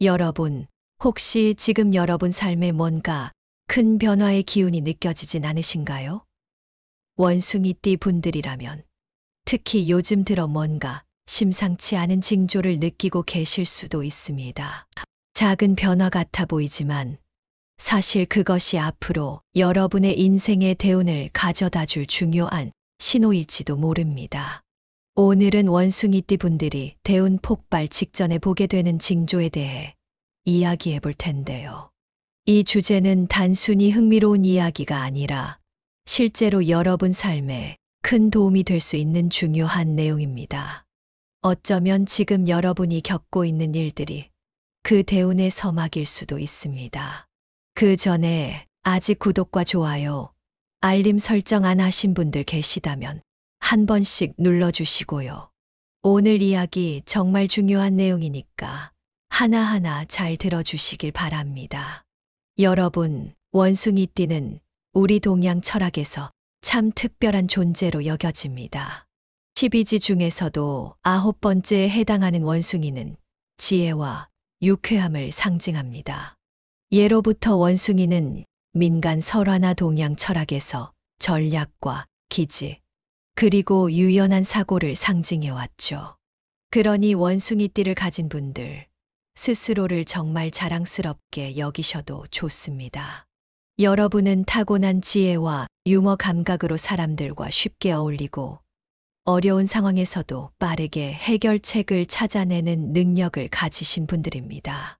여러분, 혹시 지금 여러분 삶에 뭔가 큰 변화의 기운이 느껴지진 않으신가요? 원숭이띠 분들이라면 특히 요즘 들어 뭔가 심상치 않은 징조를 느끼고 계실 수도 있습니다. 작은 변화 같아 보이지만 사실 그것이 앞으로 여러분의 인생의 대운을 가져다 줄 중요한 신호일지도 모릅니다. 오늘은 원숭이띠 분들이 대운 폭발 직전에 보게 되는 징조에 대해 이야기해 볼 텐데요. 이 주제는 단순히 흥미로운 이야기가 아니라 실제로 여러분 삶에 큰 도움이 될 수 있는 중요한 내용입니다. 어쩌면 지금 여러분이 겪고 있는 일들이 그 대운의 서막일 수도 있습니다. 그 전에 아직 구독과 좋아요, 알림 설정 안 하신 분들 계시다면 한 번씩 눌러주시고요. 오늘 이야기 정말 중요한 내용이니까 하나하나 잘 들어주시길 바랍니다. 여러분, 원숭이띠는 우리 동양 철학에서 참 특별한 존재로 여겨집니다. 12지 중에서도 9번째에 해당하는 원숭이는 지혜와 유쾌함을 상징합니다. 예로부터 원숭이는 민간 설화나 동양 철학에서 전략과 기지, 그리고 유연한 사고를 상징해왔죠. 그러니 원숭이띠를 가진 분들, 스스로를 정말 자랑스럽게 여기셔도 좋습니다. 여러분은 타고난 지혜와 유머 감각으로 사람들과 쉽게 어울리고 어려운 상황에서도 빠르게 해결책을 찾아내는 능력을 가지신 분들입니다.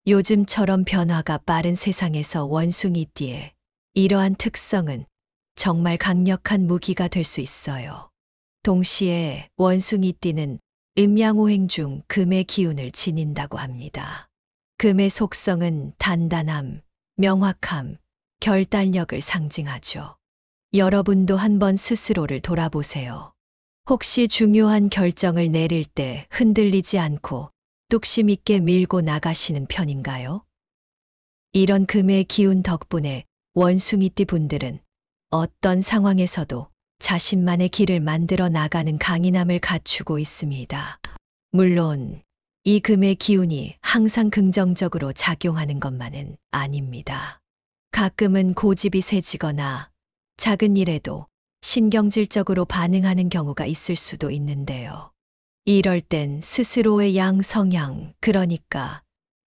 요즘처럼 변화가 빠른 세상에서 원숭이띠의 이러한 특성은 정말 강력한 무기가 될 수 있어요. 동시에 원숭이띠는 음양오행 중 금의 기운을 지닌다고 합니다. 금의 속성은 단단함, 명확함, 결단력을 상징하죠. 여러분도 한번 스스로를 돌아보세요. 혹시 중요한 결정을 내릴 때 흔들리지 않고 뚝심 있게 밀고 나가시는 편인가요? 이런 금의 기운 덕분에 원숭이띠 분들은 어떤 상황에서도 자신만의 길을 만들어 나가는 강인함을 갖추고 있습니다. 물론 이 금의 기운이 항상 긍정적으로 작용하는 것만은 아닙니다. 가끔은 고집이 세지거나 작은 일에도 신경질적으로 반응하는 경우가 있을 수도 있는데요. 이럴 땐 스스로의 양성향, 그러니까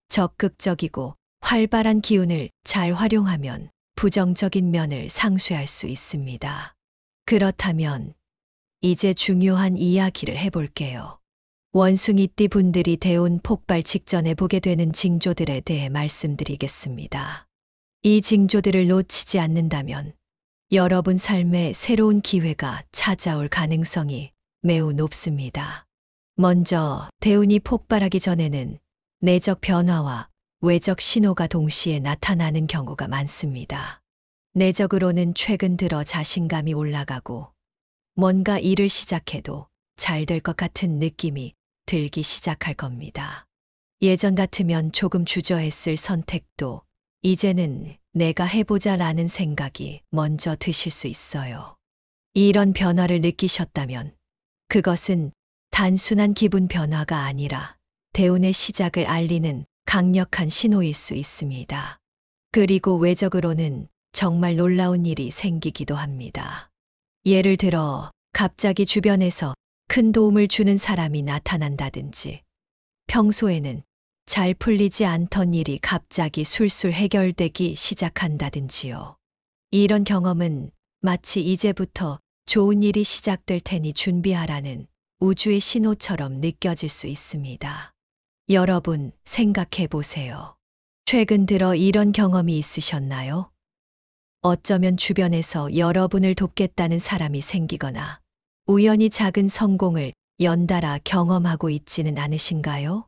적극적이고 활발한 기운을 잘 활용하면 부정적인 면을 상쇄할 수 있습니다. 그렇다면 이제 중요한 이야기를 해볼게요. 원숭이띠 분들이 대운 폭발 직전에 보게 되는 징조들에 대해 말씀드리겠습니다. 이 징조들을 놓치지 않는다면 여러분 삶에 새로운 기회가 찾아올 가능성이 매우 높습니다. 먼저 대운이 폭발하기 전에는 내적 변화와 외적 신호가 동시에 나타나는 경우가 많습니다. 내적으로는 최근 들어 자신감이 올라가고 뭔가 일을 시작해도 잘 될 것 같은 느낌이 들기 시작할 겁니다. 예전 같으면 조금 주저했을 선택도 이제는 내가 해보자라는 생각이 먼저 드실 수 있어요. 이런 변화를 느끼셨다면 그것은 단순한 기분 변화가 아니라 대운의 시작을 알리는 강력한 신호일 수 있습니다. 그리고 외적으로는 정말 놀라운 일이 생기기도 합니다. 예를 들어 갑자기 주변에서 큰 도움을 주는 사람이 나타난다든지 평소에는 잘 풀리지 않던 일이 갑자기 술술 해결되기 시작한다든지요. 이런 경험은 마치 이제부터 좋은 일이 시작될 테니 준비하라는 우주의 신호처럼 느껴질 수 있습니다. 여러분, 생각해 보세요. 최근 들어 이런 경험이 있으셨나요? 어쩌면 주변에서 여러분을 돕겠다는 사람이 생기거나 우연히 작은 성공을 연달아 경험하고 있지는 않으신가요?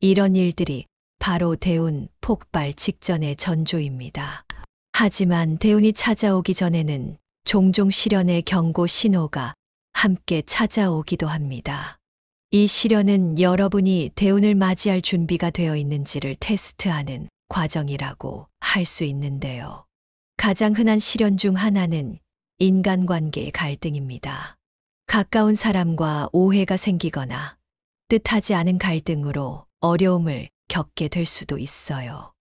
이런 일들이 바로 대운 폭발 직전의 전조입니다. 하지만 대운이 찾아오기 전에는 종종 시련의 경고 신호가 함께 찾아오기도 합니다. 이 시련은 여러분이 대운을 맞이할 준비가 되어 있는지를 테스트하는 과정이라고 할 수 있는데요. 가장 흔한 시련 중 하나는 인간관계의 갈등입니다. 가까운 사람과 오해가 생기거나 뜻하지 않은 갈등으로 어려움을 겪게 될 수도 있어요.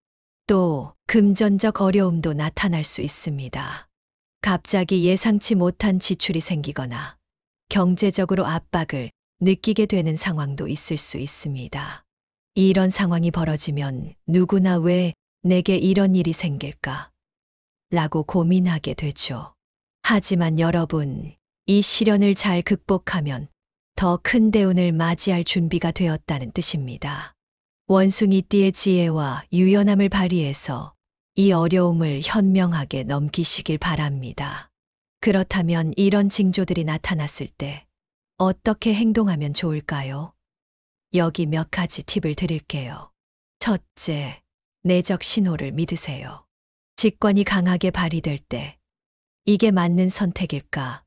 또 금전적 어려움도 나타날 수 있습니다. 갑자기 예상치 못한 지출이 생기거나 경제적으로 압박을 느끼게 되는 상황도 있을 수 있습니다. 이런 상황이 벌어지면 누구나 왜 내게 이런 일이 생길까? 라고 고민하게 되죠. 하지만 여러분, 이 시련을 잘 극복하면 더 큰 대운을 맞이할 준비가 되었다는 뜻입니다. 원숭이띠의 지혜와 유연함을 발휘해서 이 어려움을 현명하게 넘기시길 바랍니다. 그렇다면 이런 징조들이 나타났을 때 어떻게 행동하면 좋을까요? 여기 몇 가지 팁을 드릴게요. 첫째, 내적 신호를 믿으세요. 직관이 강하게 발휘될 때 이게 맞는 선택일까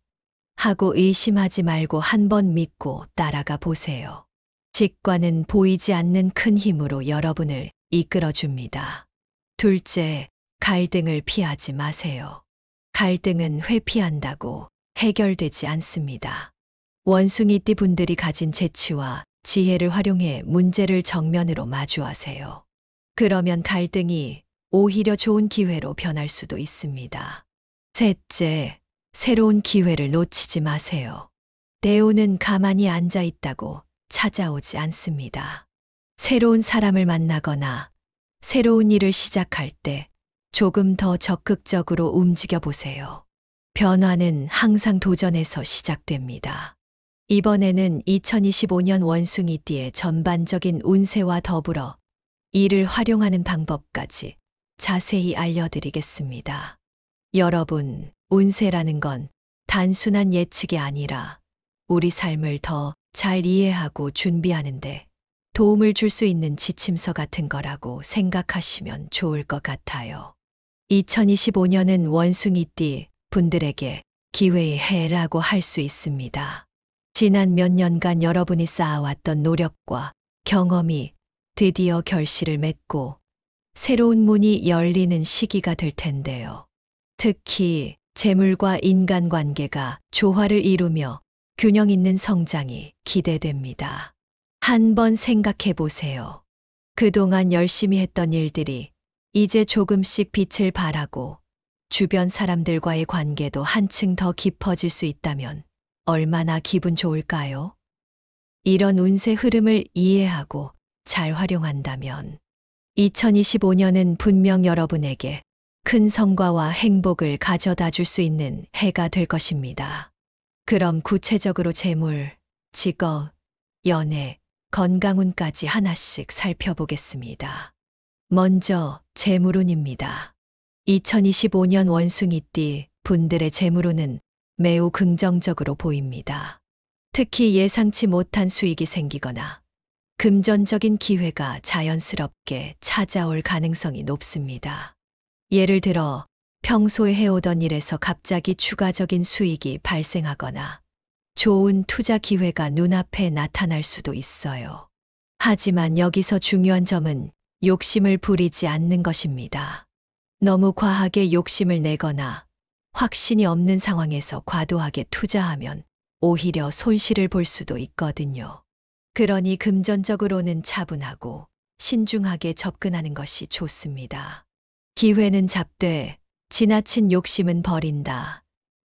하고 의심하지 말고 한번 믿고 따라가 보세요. 직관은 보이지 않는 큰 힘으로 여러분을 이끌어 줍니다. 둘째, 갈등을 피하지 마세요. 갈등은 회피한다고 해결되지 않습니다. 원숭이띠 분들이 가진 재치와 지혜를 활용해 문제를 정면으로 마주하세요. 그러면 갈등이 오히려 좋은 기회로 변할 수도 있습니다. 셋째, 새로운 기회를 놓치지 마세요. 대운은 가만히 앉아 있다고 찾아오지 않습니다. 새로운 사람을 만나거나 새로운 일을 시작할 때 조금 더 적극적으로 움직여 보세요. 변화는 항상 도전에서 시작됩니다. 이번에는 2025년 원숭이띠의 전반적인 운세와 더불어 이를 활용하는 방법까지 자세히 알려드리겠습니다. 여러분, 운세라는 건 단순한 예측이 아니라 우리 삶을 더 잘 이해하고 준비하는데 도움을 줄 수 있는 지침서 같은 거라고 생각하시면 좋을 것 같아요. 2025년은 원숭이띠 분들에게 기회의 해라고 할 수 있습니다. 지난 몇 년간 여러분이 쌓아왔던 노력과 경험이 드디어 결실을 맺고 새로운 문이 열리는 시기가 될 텐데요. 특히 재물과 인간관계가 조화를 이루며 균형 있는 성장이 기대됩니다. 한번 생각해 보세요. 그동안 열심히 했던 일들이 이제 조금씩 빛을 발하고 주변 사람들과의 관계도 한층 더 깊어질 수 있다면 얼마나 기분 좋을까요? 이런 운세 흐름을 이해하고 잘 활용한다면 2025년은 분명 여러분에게 큰 성과와 행복을 가져다 줄 수 있는 해가 될 것입니다. 그럼 구체적으로 재물, 직업, 연애, 건강운까지 하나씩 살펴보겠습니다. 먼저 재물운입니다. 2025년 원숭이띠 분들의 재물운은 매우 긍정적으로 보입니다. 특히 예상치 못한 수익이 생기거나 금전적인 기회가 자연스럽게 찾아올 가능성이 높습니다. 예를 들어 평소에 해오던 일에서 갑자기 추가적인 수익이 발생하거나 좋은 투자 기회가 눈앞에 나타날 수도 있어요. 하지만 여기서 중요한 점은 욕심을 부리지 않는 것입니다. 너무 과하게 욕심을 내거나 확신이 없는 상황에서 과도하게 투자하면 오히려 손실을 볼 수도 있거든요. 그러니 금전적으로는 차분하고 신중하게 접근하는 것이 좋습니다. 기회는 잡되 지나친 욕심은 버린다.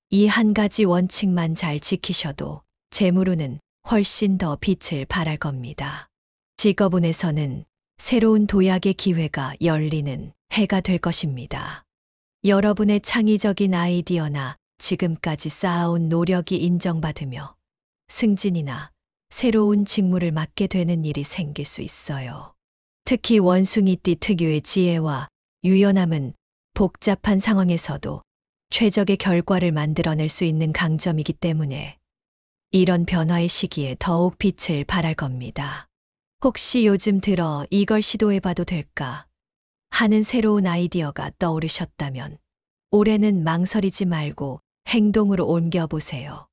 이 한 가지 원칙만 잘 지키셔도 재물운은 훨씬 더 빛을 발할 겁니다. 직업운에서는 새로운 도약의 기회가 열리는 해가 될 것입니다. 여러분의 창의적인 아이디어나 지금까지 쌓아온 노력이 인정받으며 승진이나 새로운 직무를 맡게 되는 일이 생길 수 있어요. 특히 원숭이띠 특유의 지혜와 유연함은 복잡한 상황에서도 최적의 결과를 만들어낼 수 있는 강점이기 때문에 이런 변화의 시기에 더욱 빛을 발할 겁니다. 혹시 요즘 들어 이걸 시도해봐도 될까 하는 새로운 아이디어가 떠오르셨다면 올해는 망설이지 말고 행동으로 옮겨보세요.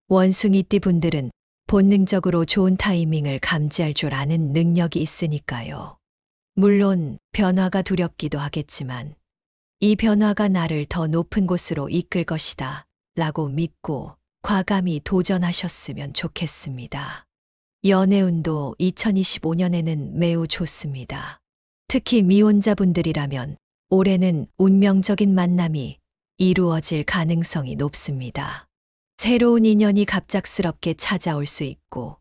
원숭이띠 분들은 본능적으로 좋은 타이밍을 감지할 줄 아는 능력이 있으니까요. 물론 변화가 두렵기도 하겠지만 이 변화가 나를 더 높은 곳으로 이끌 것이다 라고 믿고 과감히 도전하셨으면 좋겠습니다. 연애운도 2025년에는 매우 좋습니다. 특히 미혼자분들이라면 올해는 운명적인 만남이 이루어질 가능성이 높습니다. 새로운 인연이 갑작스럽게 찾아올 수 있고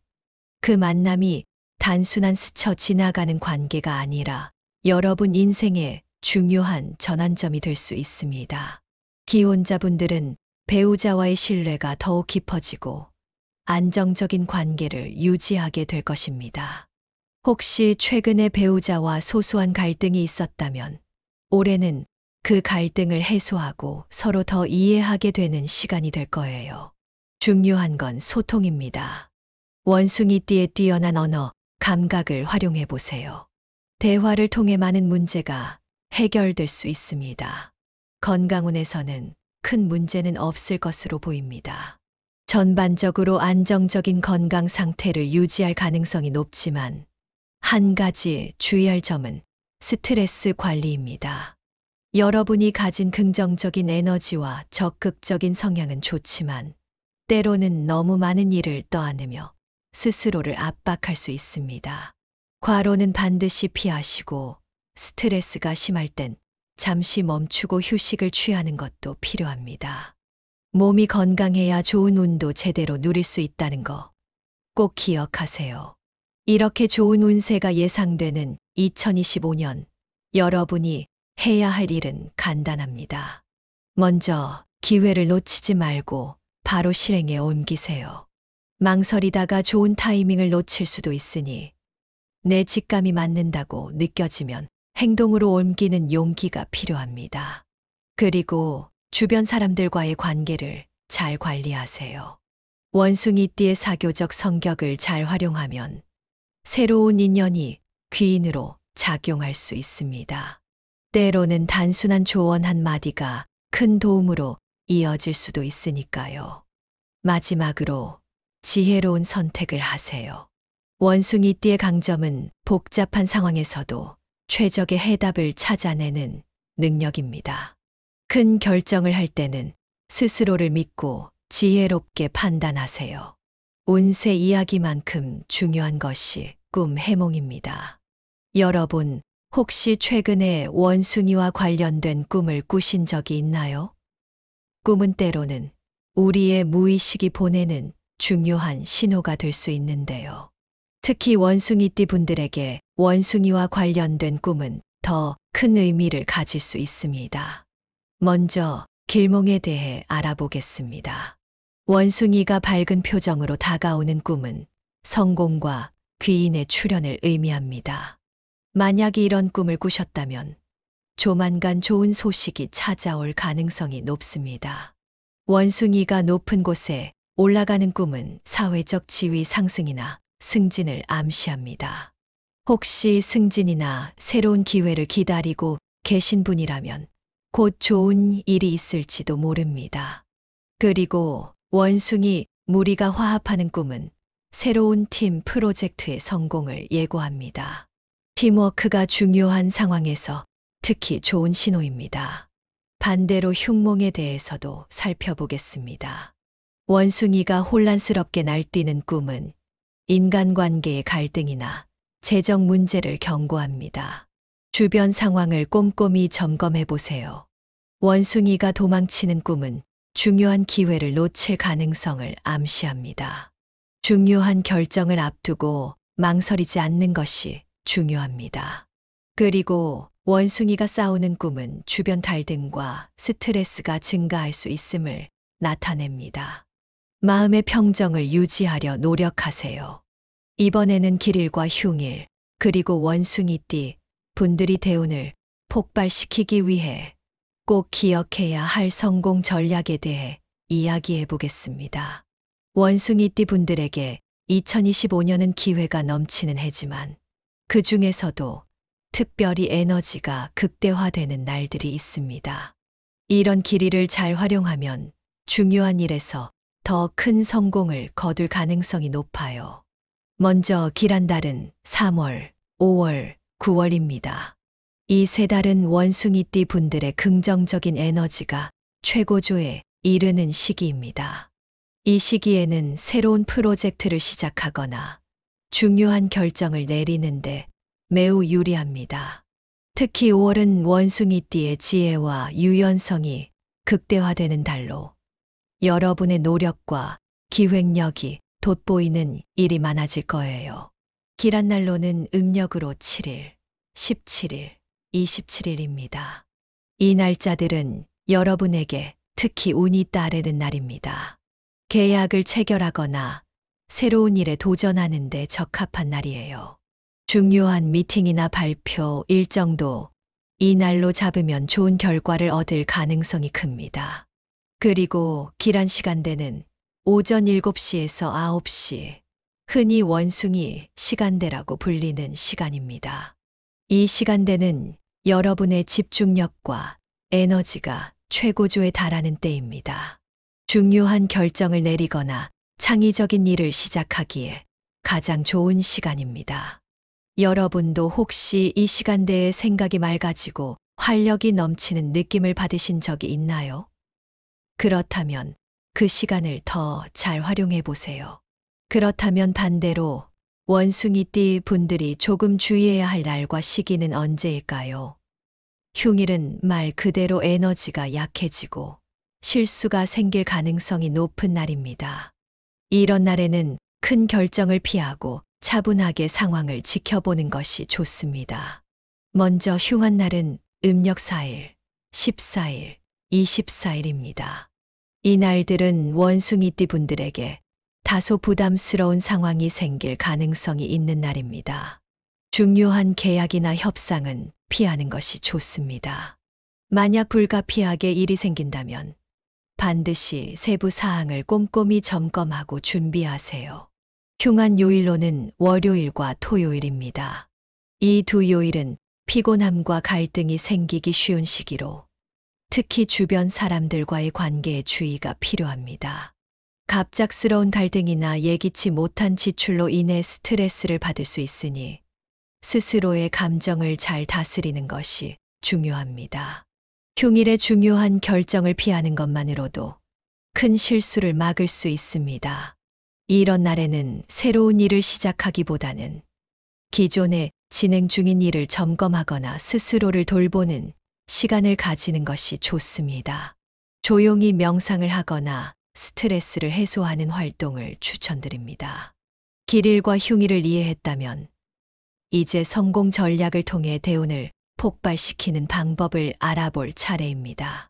그 만남이 단순한 스쳐 지나가는 관계가 아니라 여러분 인생의 중요한 전환점이 될 수 있습니다. 기혼자분들은 배우자와의 신뢰가 더욱 깊어지고 안정적인 관계를 유지하게 될 것입니다. 혹시 최근에 배우자와 소소한 갈등이 있었다면 올해는 그 갈등을 해소하고 서로 더 이해하게 되는 시간이 될 거예요. 중요한 건 소통입니다. 원숭이띠의 뛰어난 언어, 감각을 활용해 보세요. 대화를 통해 많은 문제가 해결될 수 있습니다. 건강운에서는 큰 문제는 없을 것으로 보입니다. 전반적으로 안정적인 건강 상태를 유지할 가능성이 높지만 한 가지 주의할 점은 스트레스 관리입니다. 여러분이 가진 긍정적인 에너지와 적극적인 성향은 좋지만 때로는 너무 많은 일을 떠안으며 스스로를 압박할 수 있습니다. 과로는 반드시 피하시고 스트레스가 심할 땐 잠시 멈추고 휴식을 취하는 것도 필요합니다. 몸이 건강해야 좋은 운도 제대로 누릴 수 있다는 거 꼭 기억하세요. 이렇게 좋은 운세가 예상되는 2025년, 여러분이 해야 할 일은 간단합니다. 먼저 기회를 놓치지 말고 바로 실행에 옮기세요. 망설이다가 좋은 타이밍을 놓칠 수도 있으니 내 직감이 맞는다고 느껴지면 행동으로 옮기는 용기가 필요합니다. 그리고 주변 사람들과의 관계를 잘 관리하세요. 원숭이띠의 사교적 성격을 잘 활용하면 새로운 인연이 귀인으로 작용할 수 있습니다. 때로는 단순한 조언 한마디가 큰 도움으로 이어질 수도 있으니까요. 마지막으로 지혜로운 선택을 하세요. 원숭이띠의 강점은 복잡한 상황에서도 최적의 해답을 찾아내는 능력입니다. 큰 결정을 할 때는 스스로를 믿고 지혜롭게 판단하세요. 운세 이야기만큼 중요한 것이 꿈 해몽입니다. 여러분, 혹시 최근에 원숭이와 관련된 꿈을 꾸신 적이 있나요? 꿈은 때로는 우리의 무의식이 보내는 중요한 신호가 될 수 있는데요. 특히 원숭이띠 분들에게 원숭이와 관련된 꿈은 더 큰 의미를 가질 수 있습니다. 먼저 길몽에 대해 알아보겠습니다. 원숭이가 밝은 표정으로 다가오는 꿈은 성공과 귀인의 출현을 의미합니다. 만약 이런 꿈을 꾸셨다면 조만간 좋은 소식이 찾아올 가능성이 높습니다. 원숭이가 높은 곳에 올라가는 꿈은 사회적 지위 상승이나 승진을 암시합니다. 혹시 승진이나 새로운 기회를 기다리고 계신 분이라면 곧 좋은 일이 있을지도 모릅니다. 그리고 원숭이 무리가 화합하는 꿈은 새로운 팀 프로젝트의 성공을 예고합니다. 팀워크가 중요한 상황에서 특히 좋은 신호입니다. 반대로 흉몽에 대해서도 살펴보겠습니다. 원숭이가 혼란스럽게 날뛰는 꿈은 인간관계의 갈등이나 재정 문제를 경고합니다. 주변 상황을 꼼꼼히 점검해 보세요. 원숭이가 도망치는 꿈은 중요한 기회를 놓칠 가능성을 암시합니다. 중요한 결정을 앞두고 망설이지 않는 것이 중요합니다. 그리고 원숭이가 싸우는 꿈은 주변 갈등과 스트레스가 증가할 수 있음을 나타냅니다. 마음의 평정을 유지하려 노력하세요. 이번에는 길일과 흉일, 그리고 원숭이띠 분들이 대운을 폭발시키기 위해 꼭 기억해야 할 성공 전략에 대해 이야기해 보겠습니다. 원숭이띠 분들에게 2025년은 기회가 넘치는 해지만 그 중에서도 특별히 에너지가 극대화되는 날들이 있습니다. 이런 길이를 잘 활용하면 중요한 일에서 더 큰 성공을 거둘 가능성이 높아요. 먼저 길한 달은 3월, 5월, 9월입니다. 이 세 달은 원숭이띠 분들의 긍정적인 에너지가 최고조에 이르는 시기입니다. 이 시기에는 새로운 프로젝트를 시작하거나 중요한 결정을 내리는데 매우 유리합니다. 특히 5월은 원숭이띠의 지혜와 유연성이 극대화되는 달로 여러분의 노력과 기획력이 돋보이는 일이 많아질 거예요. 길한 날로는 음력으로 7일, 17일, 27일입니다. 이 날짜들은 여러분에게 특히 운이 따르는 날입니다. 계약을 체결하거나 새로운 일에 도전하는 데 적합한 날이에요. 중요한 미팅이나 발표 일정도 이 날로 잡으면 좋은 결과를 얻을 가능성이 큽니다. 그리고 길한 시간대는 오전 7시에서 9시, 흔히 원숭이 시간대라고 불리는 시간입니다. 이 시간대는 여러분의 집중력과 에너지가 최고조에 달하는 때입니다. 중요한 결정을 내리거나 창의적인 일을 시작하기에 가장 좋은 시간입니다. 여러분도 혹시 이 시간대에 생각이 맑아지고 활력이 넘치는 느낌을 받으신 적이 있나요? 그렇다면 그 시간을 더 잘 활용해 보세요. 그렇다면 반대로 원숭이띠 분들이 조금 주의해야 할 날과 시기는 언제일까요? 흉일은 말 그대로 에너지가 약해지고 실수가 생길 가능성이 높은 날입니다. 이런 날에는 큰 결정을 피하고 차분하게 상황을 지켜보는 것이 좋습니다. 먼저 흉한 날은 음력 4일, 14일, 24일입니다. 이 날들은 원숭이띠 분들에게 다소 부담스러운 상황이 생길 가능성이 있는 날입니다. 중요한 계약이나 협상은 피하는 것이 좋습니다. 만약 불가피하게 일이 생긴다면 반드시 세부 사항을 꼼꼼히 점검하고 준비하세요. 흉한 요일로는 월요일과 토요일입니다. 이 두 요일은 피곤함과 갈등이 생기기 쉬운 시기로 특히 주변 사람들과의 관계에 주의가 필요합니다. 갑작스러운 갈등이나 예기치 못한 지출로 인해 스트레스를 받을 수 있으니 스스로의 감정을 잘 다스리는 것이 중요합니다. 흉일의 중요한 결정을 피하는 것만으로도 큰 실수를 막을 수 있습니다. 이런 날에는 새로운 일을 시작하기보다는 기존에 진행 중인 일을 점검하거나 스스로를 돌보는 시간을 가지는 것이 좋습니다. 조용히 명상을 하거나 스트레스를 해소하는 활동을 추천드립니다. 길일과 흉일을 이해했다면 이제 성공 전략을 통해 대운을 폭발시키는 방법을 알아볼 차례입니다.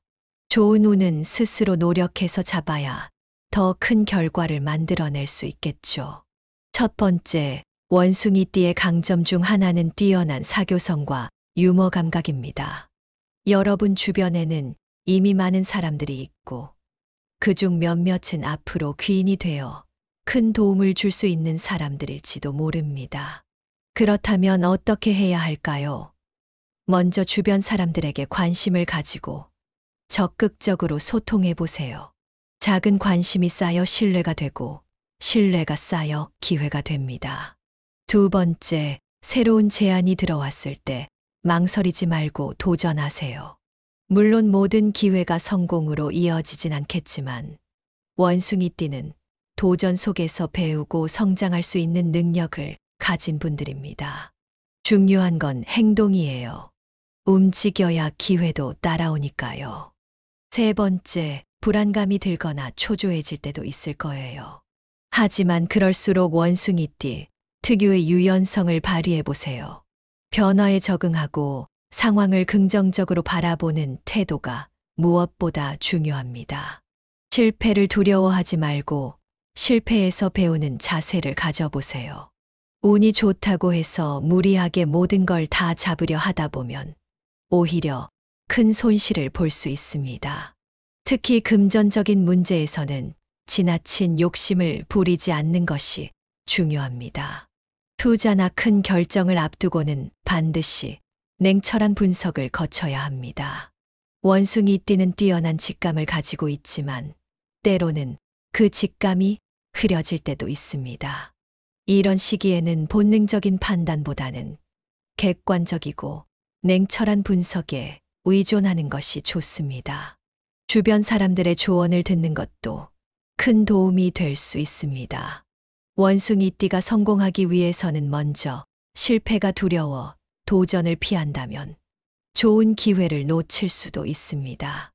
좋은 운은 스스로 노력해서 잡아야 더 큰 결과를 만들어낼 수 있겠죠. 첫 번째, 원숭이띠의 강점 중 하나는 뛰어난 사교성과 유머 감각입니다. 여러분 주변에는 이미 많은 사람들이 있고 그중 몇몇은 앞으로 귀인이 되어 큰 도움을 줄 수 있는 사람들일지도 모릅니다. 그렇다면 어떻게 해야 할까요? 먼저 주변 사람들에게 관심을 가지고 적극적으로 소통해 보세요. 작은 관심이 쌓여 신뢰가 되고 신뢰가 쌓여 기회가 됩니다. 두 번째, 새로운 제안이 들어왔을 때 망설이지 말고 도전하세요. 물론 모든 기회가 성공으로 이어지진 않겠지만 원숭이띠는 도전 속에서 배우고 성장할 수 있는 능력을 가진 분들입니다. 중요한 건 행동이에요. 움직여야 기회도 따라오니까요. 세 번째, 불안감이 들거나 초조해질 때도 있을 거예요. 하지만 그럴수록 원숭이띠 특유의 유연성을 발휘해 보세요. 변화에 적응하고 상황을 긍정적으로 바라보는 태도가 무엇보다 중요합니다. 실패를 두려워하지 말고 실패에서 배우는 자세를 가져보세요. 운이 좋다고 해서 무리하게 모든 걸 다 잡으려 하다 보면 오히려 큰 손실을 볼 수 있습니다. 특히 금전적인 문제에서는 지나친 욕심을 부리지 않는 것이 중요합니다. 투자나 큰 결정을 앞두고는 반드시 냉철한 분석을 거쳐야 합니다. 원숭이띠는 뛰어난 직감을 가지고 있지만 때로는 그 직감이 흐려질 때도 있습니다. 이런 시기에는 본능적인 판단보다는 객관적이고 냉철한 분석에 의존하는 것이 좋습니다. 주변 사람들의 조언을 듣는 것도 큰 도움이 될 수 있습니다. 원숭이띠가 성공하기 위해서는 먼저 실패가 두려워 도전을 피한다면 좋은 기회를 놓칠 수도 있습니다.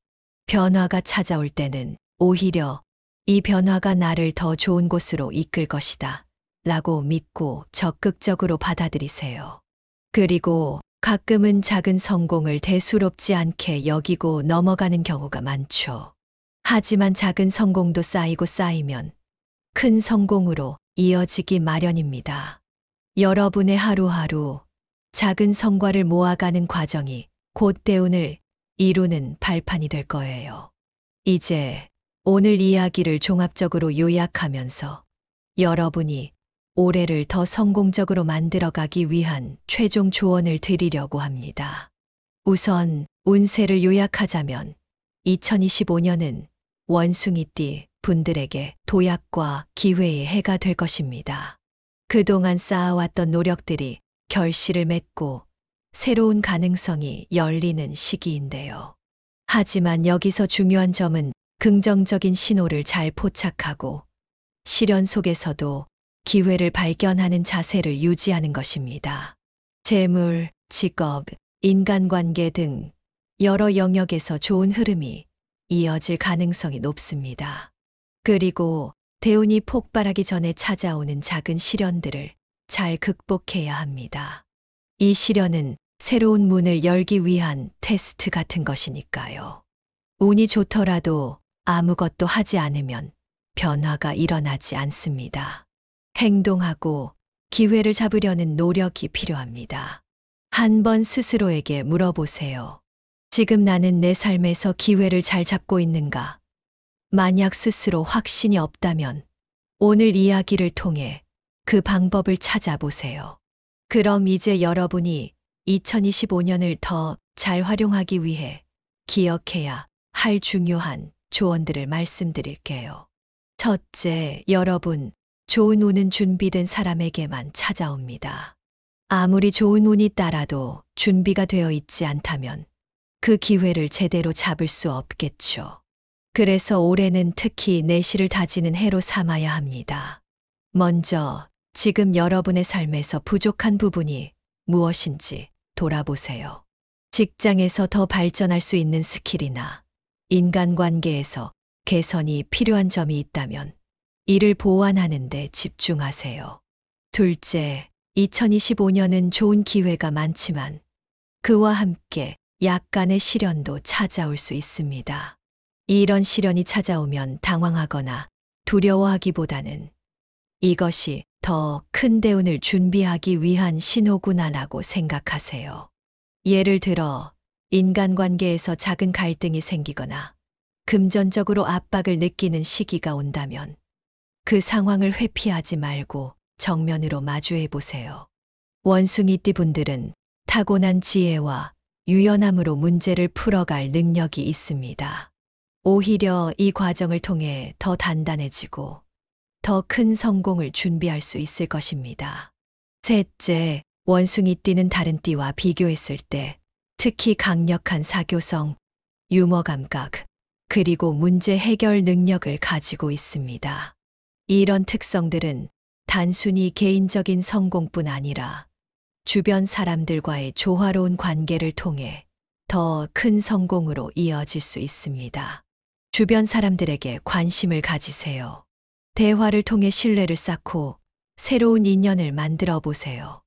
변화가 찾아올 때는 오히려 이 변화가 나를 더 좋은 곳으로 이끌 것이다 라고 믿고 적극적으로 받아들이세요. 그리고 가끔은 작은 성공을 대수롭지 않게 여기고 넘어가는 경우가 많죠. 하지만 작은 성공도 쌓이고 쌓이면 큰 성공으로 이어지기 마련입니다. 여러분의 하루하루 작은 성과를 모아가는 과정이 곧 대운을 이루는 발판이 될 거예요. 이제 오늘 이야기를 종합적으로 요약하면서 여러분이 올해를 더 성공적으로 만들어가기 위한 최종 조언을 드리려고 합니다. 우선 운세를 요약하자면 2025년은 원숭이띠 분들에게 도약과 기회의 해가 될 것입니다. 그동안 쌓아왔던 노력들이 결실을 맺고 새로운 가능성이 열리는 시기인데요. 하지만 여기서 중요한 점은 긍정적인 신호를 잘 포착하고 시련 속에서도 기회를 발견하는 자세를 유지하는 것입니다. 재물, 직업, 인간관계 등 여러 영역에서 좋은 흐름이 이어질 가능성이 높습니다. 그리고 대운이 폭발하기 전에 찾아오는 작은 시련들을 잘 극복해야 합니다. 이 시련은 새로운 문을 열기 위한 테스트 같은 것이니까요. 운이 좋더라도 아무것도 하지 않으면 변화가 일어나지 않습니다. 행동하고 기회를 잡으려는 노력이 필요합니다. 한번 스스로에게 물어보세요. 지금 나는 내 삶에서 기회를 잘 잡고 있는가? 만약 스스로 확신이 없다면 오늘 이야기를 통해 그 방법을 찾아보세요. 그럼 이제 여러분이 2025년을 더 잘 활용하기 위해 기억해야 할 중요한 조언들을 말씀드릴게요. 첫째, 여러분, 좋은 운은 준비된 사람에게만 찾아옵니다. 아무리 좋은 운이 따라도 준비가 되어 있지 않다면 그 기회를 제대로 잡을 수 없겠죠. 그래서 올해는 특히 내실을 다지는 해로 삼아야 합니다. 먼저 지금 여러분의 삶에서 부족한 부분이 무엇인지 돌아보세요. 직장에서 더 발전할 수 있는 스킬이나 인간관계에서 개선이 필요한 점이 있다면 이를 보완하는 데 집중하세요. 둘째, 2025년은 좋은 기회가 많지만 그와 함께 약간의 시련도 찾아올 수 있습니다. 이런 시련이 찾아오면 당황하거나 두려워하기보다는 이것이 더 큰 대운을 준비하기 위한 신호구나라고 생각하세요. 예를 들어 인간관계에서 작은 갈등이 생기거나 금전적으로 압박을 느끼는 시기가 온다면 그 상황을 회피하지 말고 정면으로 마주해 보세요. 원숭이띠 분들은 타고난 지혜와 유연함으로 문제를 풀어갈 능력이 있습니다. 오히려 이 과정을 통해 더 단단해지고 더 큰 성공을 준비할 수 있을 것입니다. 셋째, 원숭이띠는 다른 띠와 비교했을 때 특히 강력한 사교성, 유머 감각, 그리고 문제 해결 능력을 가지고 있습니다. 이런 특성들은 단순히 개인적인 성공뿐 아니라 주변 사람들과의 조화로운 관계를 통해 더 큰 성공으로 이어질 수 있습니다. 주변 사람들에게 관심을 가지세요. 대화를 통해 신뢰를 쌓고 새로운 인연을 만들어 보세요.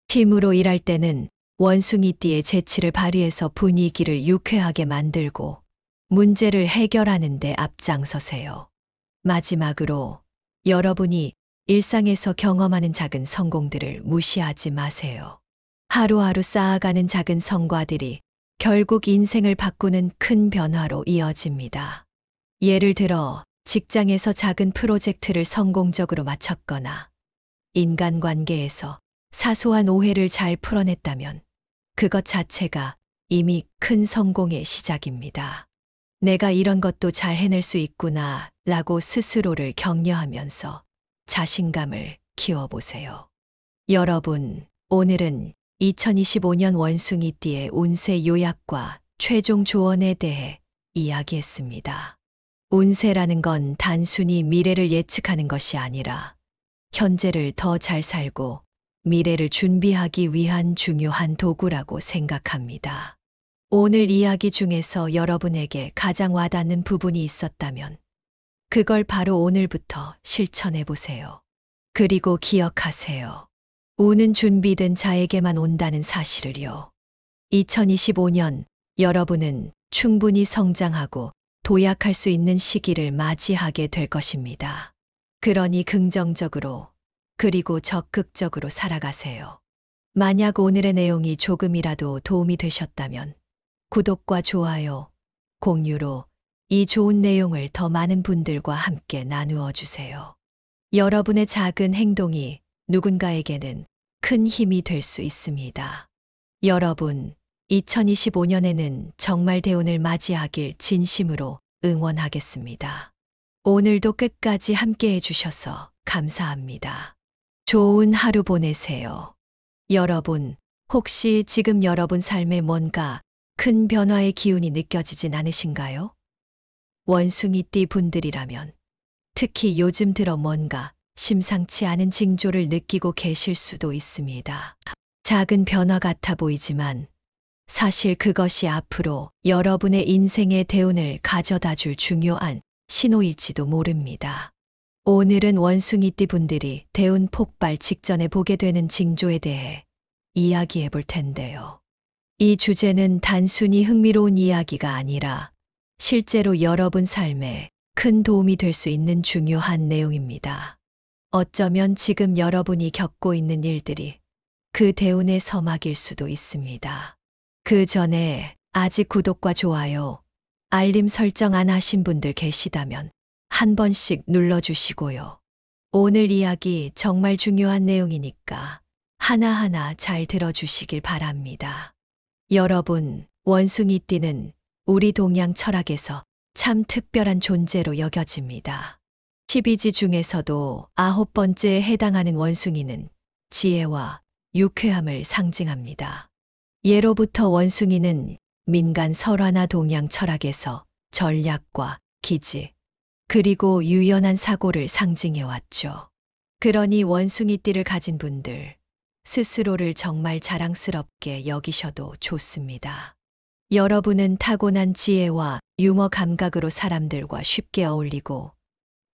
팀으로 일할 때는 원숭이띠의 재치를 발휘해서 분위기를 유쾌하게 만들고 문제를 해결하는 데 앞장서세요. 마지막으로 여러분이 일상에서 경험하는 작은 성공들을 무시하지 마세요. 하루하루 쌓아가는 작은 성과들이 결국 인생을 바꾸는 큰 변화로 이어집니다. 예를 들어 직장에서 작은 프로젝트를 성공적으로 마쳤거나 인간관계에서 사소한 오해를 잘 풀어냈다면 그것 자체가 이미 큰 성공의 시작입니다. 내가 이런 것도 잘 해낼 수 있구나 라고 스스로를 격려하면서 자신감을 키워보세요. 여러분, 오늘은 2025년 원숭이띠의 운세 요약과 최종 조언에 대해 이야기했습니다. 운세라는 건 단순히 미래를 예측하는 것이 아니라 현재를 더 잘 살고 미래를 준비하기 위한 중요한 도구라고 생각합니다. 오늘 이야기 중에서 여러분에게 가장 와닿는 부분이 있었다면 그걸 바로 오늘부터 실천해 보세요. 그리고 기억하세요. 운은 준비된 자에게만 온다는 사실을요. 2025년 여러분은 충분히 성장하고 도약할 수 있는 시기를 맞이하게 될 것입니다. 그러니 긍정적으로 그리고 적극적으로 살아가세요. 만약 오늘의 내용이 조금이라도 도움이 되셨다면 구독과 좋아요, 공유로 이 좋은 내용을 더 많은 분들과 함께 나누어 주세요. 여러분의 작은 행동이 누군가에게는 큰 힘이 될 수 있습니다. 여러분, 2025년에는 정말 대운을 맞이하길 진심으로 응원하겠습니다. 오늘도 끝까지 함께 해주셔서 감사합니다. 좋은 하루 보내세요. 여러분, 혹시 지금 여러분 삶에 뭔가 큰 변화의 기운이 느껴지진 않으신가요? 원숭이띠 분들이라면 특히 요즘 들어 뭔가 심상치 않은 징조를 느끼고 계실 수도 있습니다. 작은 변화 같아 보이지만 사실 그것이 앞으로 여러분의 인생의 대운을 가져다 줄 중요한 신호일지도 모릅니다. 오늘은 원숭이띠 분들이 대운 폭발 직전에 보게 되는 징조에 대해 이야기해 볼 텐데요. 이 주제는 단순히 흥미로운 이야기가 아니라 실제로 여러분 삶에 큰 도움이 될 수 있는 중요한 내용입니다. 어쩌면 지금 여러분이 겪고 있는 일들이 그 대운의 서막일 수도 있습니다. 그 전에 아직 구독과 좋아요, 알림 설정 안 하신 분들 계시다면 한 번씩 눌러주시고요. 오늘 이야기 정말 중요한 내용이니까 하나하나 잘 들어주시길 바랍니다. 여러분, 원숭이띠는 우리 동양 철학에서 참 특별한 존재로 여겨집니다. 12지 중에서도 9번째에 해당하는 원숭이는 지혜와 유쾌함을 상징합니다. 예로부터 원숭이는 민간 설화나 동양 철학에서 전략과 기지, 그리고 유연한 사고를 상징해 왔죠. 그러니 원숭이띠를 가진 분들, 스스로를 정말 자랑스럽게 여기셔도 좋습니다. 여러분은 타고난 지혜와 유머 감각으로 사람들과 쉽게 어울리고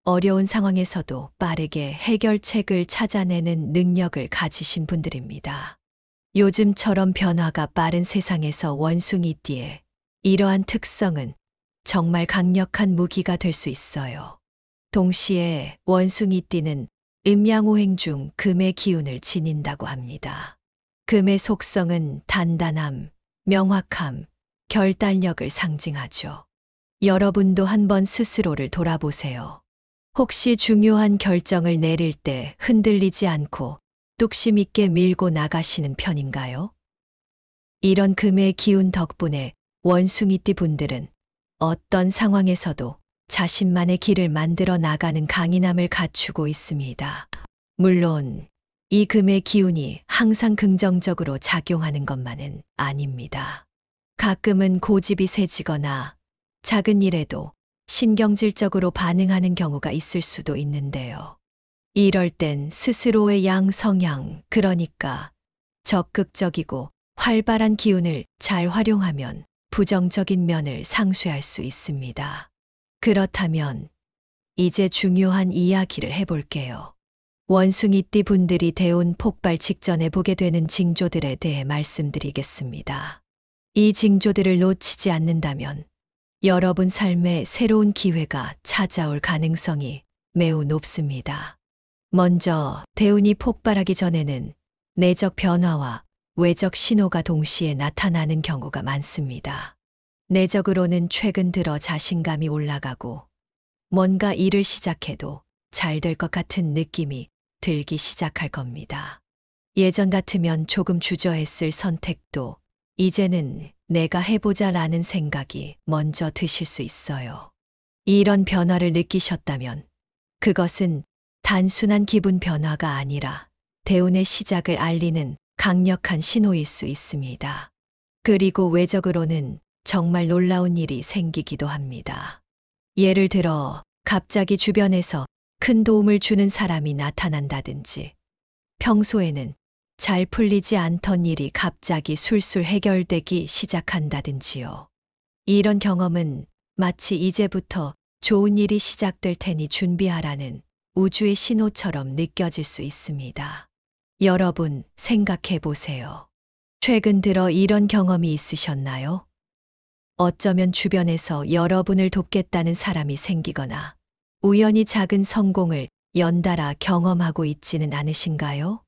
어려운 상황에서도 빠르게 해결책을 찾아내는 능력을 가지신 분들입니다. 요즘처럼 변화가 빠른 세상에서 원숭이띠의 이러한 특성은 정말 강력한 무기가 될 수 있어요. 동시에 원숭이띠는 음양오행 중 금의 기운을 지닌다고 합니다. 금의 속성은 단단함, 명확함, 결단력을 상징하죠. 여러분도 한번 스스로를 돌아보세요. 혹시 중요한 결정을 내릴 때 흔들리지 않고 뚝심 있게 밀고 나가시는 편인가요? 이런 금의 기운 덕분에 원숭이띠 분들은 어떤 상황에서도 자신만의 길을 만들어 나가는 강인함을 갖추고 있습니다. 물론 이 금의 기운이 항상 긍정적으로 작용하는 것만은 아닙니다. 가끔은 고집이 세지거나 작은 일에도 신경질적으로 반응하는 경우가 있을 수도 있는데요. 이럴 땐 스스로의 양 성향, 그러니까 적극적이고 활발한 기운을 잘 활용하면 부정적인 면을 상쇄할 수 있습니다. 그렇다면 이제 중요한 이야기를 해볼게요. 원숭이띠 분들이 대운 폭발 직전에 보게 되는 징조들에 대해 말씀드리겠습니다. 이 징조들을 놓치지 않는다면 여러분 삶에 새로운 기회가 찾아올 가능성이 매우 높습니다. 먼저 대운이 폭발하기 전에는 내적 변화와 외적 신호가 동시에 나타나는 경우가 많습니다. 내적으로는 최근 들어 자신감이 올라가고 뭔가 일을 시작해도 잘 될 것 같은 느낌이 들기 시작할 겁니다. 예전 같으면 조금 주저했을 선택도 이제는 내가 해보자라는 생각이 먼저 드실 수 있어요. 이런 변화를 느끼셨다면 그것은 단순한 기분 변화가 아니라 대운의 시작을 알리는 강력한 신호일 수 있습니다. 그리고 외적으로는 정말 놀라운 일이 생기기도 합니다. 예를 들어 갑자기 주변에서 큰 도움을 주는 사람이 나타난다든지, 평소에는 잘 풀리지 않던 일이 갑자기 술술 해결되기 시작한다든지요. 이런 경험은 마치 이제부터 좋은 일이 시작될 테니 준비하라는 우주의 신호처럼 느껴질 수 있습니다. 여러분, 생각해 보세요. 최근 들어 이런 경험이 있으셨나요? 어쩌면 주변에서 여러분을 돕겠다는 사람이 생기거나 우연히 작은 성공을 연달아 경험하고 있지는 않으신가요?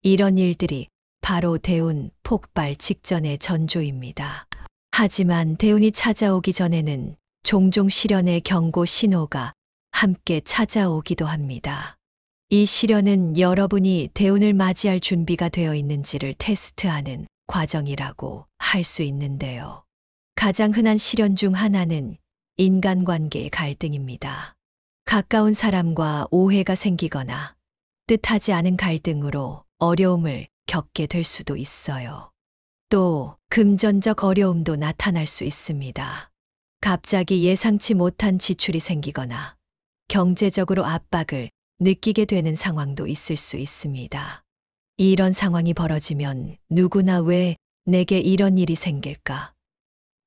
이런 일들이 바로 대운 폭발 직전의 전조입니다. 하지만 대운이 찾아오기 전에는 종종 시련의 경고 신호가 함께 찾아오기도 합니다. 이 시련은 여러분이 대운을 맞이할 준비가 되어 있는지를 테스트하는 과정이라고 할 수 있는데요. 가장 흔한 시련 중 하나는 인간관계의 갈등입니다. 가까운 사람과 오해가 생기거나 뜻하지 않은 갈등으로 어려움을 겪게 될 수도 있어요. 또 금전적 어려움도 나타날 수 있습니다. 갑자기 예상치 못한 지출이 생기거나 경제적으로 압박을 느끼게 되는 상황도 있을 수 있습니다. 이런 상황이 벌어지면 누구나 왜 내게 이런 일이 생길까?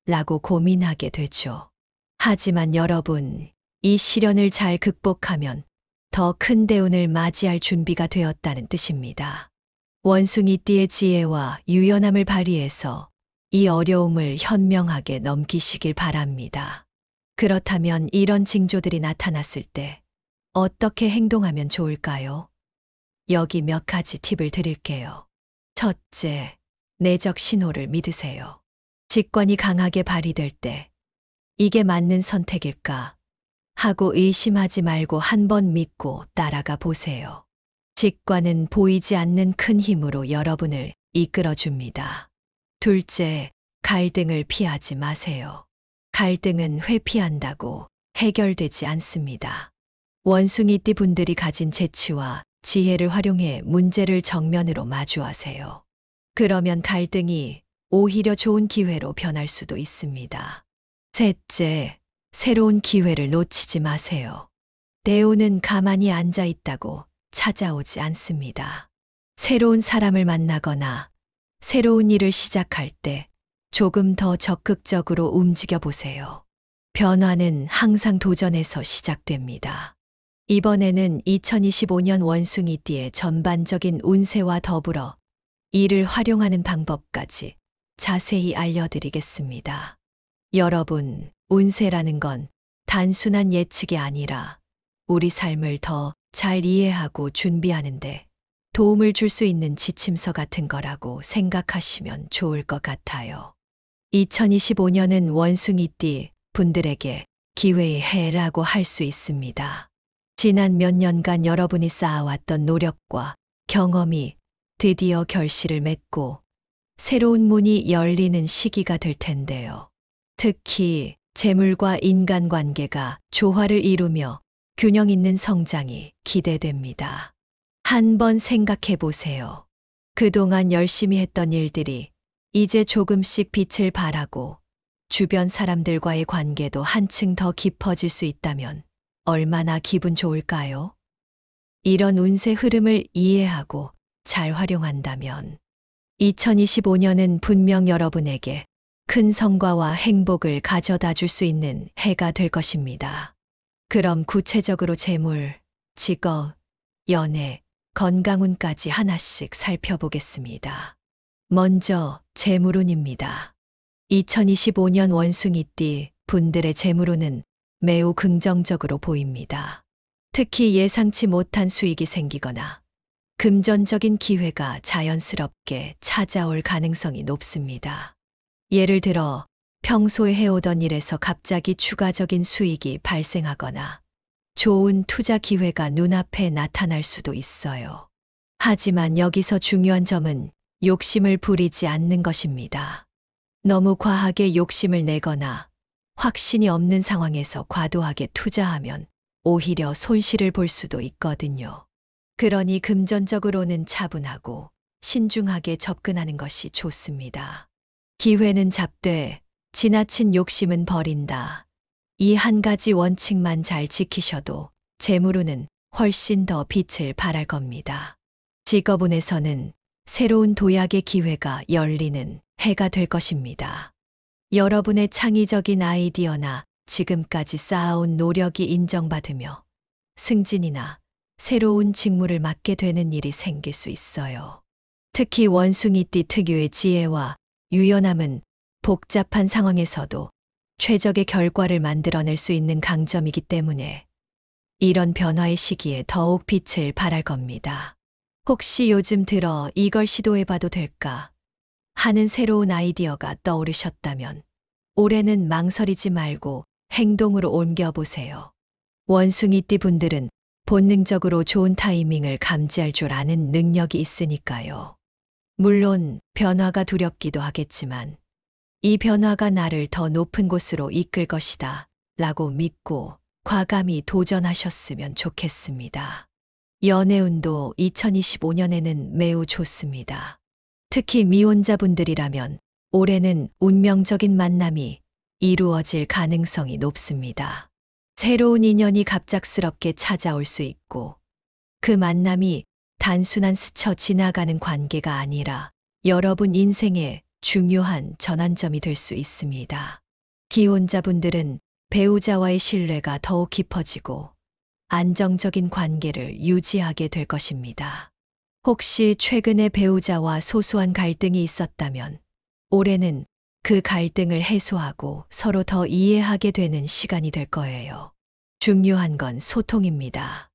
라고 고민하게 되죠. 하지만 여러분, 이 시련을 잘 극복하면 더 큰 대운을 맞이할 준비가 되었다는 뜻입니다. 원숭이띠의 지혜와 유연함을 발휘해서 이 어려움을 현명하게 넘기시길 바랍니다. 그렇다면 이런 징조들이 나타났을 때 어떻게 행동하면 좋을까요? 여기 몇 가지 팁을 드릴게요. 첫째, 내적 신호를 믿으세요. 직관이 강하게 발휘될 때 이게 맞는 선택일까 하고 의심하지 말고 한번 믿고 따라가 보세요. 직관은 보이지 않는 큰 힘으로 여러분을 이끌어줍니다. 둘째, 갈등을 피하지 마세요. 갈등은 회피한다고 해결되지 않습니다. 원숭이띠 분들이 가진 재치와 지혜를 활용해 문제를 정면으로 마주하세요. 그러면 갈등이 오히려 좋은 기회로 변할 수도 있습니다. 셋째, 새로운 기회를 놓치지 마세요. 대운은 가만히 앉아 있다고 찾아오지 않습니다. 새로운 사람을 만나거나 새로운 일을 시작할 때 조금 더 적극적으로 움직여 보세요. 변화는 항상 도전에서 시작됩니다. 이번에는 2025년 원숭이띠의 전반적인 운세와 더불어 이를 활용하는 방법까지 자세히 알려드리겠습니다. 여러분, 운세라는 건 단순한 예측이 아니라 우리 삶을 더 잘 이해하고 준비하는데 도움을 줄 수 있는 지침서 같은 거라고 생각하시면 좋을 것 같아요. 2025년은 원숭이띠 분들에게 기회의 해라고 할 수 있습니다. 지난 몇 년간 여러분이 쌓아왔던 노력과 경험이 드디어 결실을 맺고 새로운 문이 열리는 시기가 될 텐데요. 특히 재물과 인간관계가 조화를 이루며 균형 있는 성장이 기대됩니다. 한번 생각해 보세요. 그동안 열심히 했던 일들이 이제 조금씩 빛을 발하고 주변 사람들과의 관계도 한층 더 깊어질 수 있다면 얼마나 기분 좋을까요? 이런 운세 흐름을 이해하고 잘 활용한다면 2025년은 분명 여러분에게 큰 성과와 행복을 가져다 줄 수 있는 해가 될 것입니다. 그럼 구체적으로 재물, 직업, 연애, 건강운까지 하나씩 살펴보겠습니다. 먼저 재물운입니다. 2025년 원숭이띠 분들의 재물운은 매우 긍정적으로 보입니다. 특히 예상치 못한 수익이 생기거나 금전적인 기회가 자연스럽게 찾아올 가능성이 높습니다. 예를 들어 평소에 해오던 일에서 갑자기 추가적인 수익이 발생하거나 좋은 투자 기회가 눈앞에 나타날 수도 있어요. 하지만 여기서 중요한 점은 욕심을 부리지 않는 것입니다. 너무 과하게 욕심을 내거나 확신이 없는 상황에서 과도하게 투자하면 오히려 손실을 볼 수도 있거든요. 그러니 금전적으로는 차분하고 신중하게 접근하는 것이 좋습니다. 기회는 잡되 지나친 욕심은 버린다. 이 한 가지 원칙만 잘 지키셔도 재물운은 훨씬 더 빛을 발할 겁니다. 직업운에서는 새로운 도약의 기회가 열리는 해가 될 것입니다. 여러분의 창의적인 아이디어나 지금까지 쌓아온 노력이 인정받으며 승진이나 새로운 직무를 맡게 되는 일이 생길 수 있어요. 특히 원숭이띠 특유의 지혜와 유연함은 복잡한 상황에서도 최적의 결과를 만들어낼 수 있는 강점이기 때문에 이런 변화의 시기에 더욱 빛을 발할 겁니다. 혹시 요즘 들어 이걸 시도해봐도 될까 하는 새로운 아이디어가 떠오르셨다면 올해는 망설이지 말고 행동으로 옮겨보세요. 원숭이띠 분들은 본능적으로 좋은 타이밍을 감지할 줄 아는 능력이 있으니까요. 물론 변화가 두렵기도 하겠지만 이 변화가 나를 더 높은 곳으로 이끌 것이다 라고 믿고 과감히 도전하셨으면 좋겠습니다. 연애운도 2025년에는 매우 좋습니다. 특히 미혼자분들이라면 올해는 운명적인 만남이 이루어질 가능성이 높습니다. 새로운 인연이 갑작스럽게 찾아올 수 있고 그 만남이 단순한 스쳐 지나가는 관계가 아니라 여러분 인생의 중요한 전환점이 될 수 있습니다. 기혼자분들은 배우자와의 신뢰가 더욱 깊어지고 안정적인 관계를 유지하게 될 것입니다. 혹시 최근에 배우자와 소소한 갈등이 있었다면 올해는 그 갈등을 해소하고 서로 더 이해하게 되는 시간이 될 거예요. 중요한 건 소통입니다.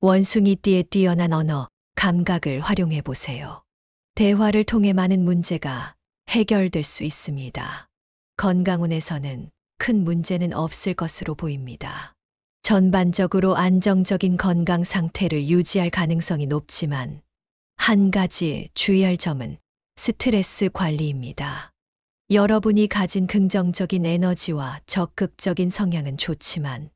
원숭이띠의 뛰어난 언어, 감각을 활용해 보세요. 대화를 통해 많은 문제가 해결될 수 있습니다. 건강운에서는 큰 문제는 없을 것으로 보입니다. 전반적으로 안정적인 건강 상태를 유지할 가능성이 높지만 한 가지 주의할 점은 스트레스 관리입니다. 여러분이 가진 긍정적인 에너지와 적극적인 성향은 좋지만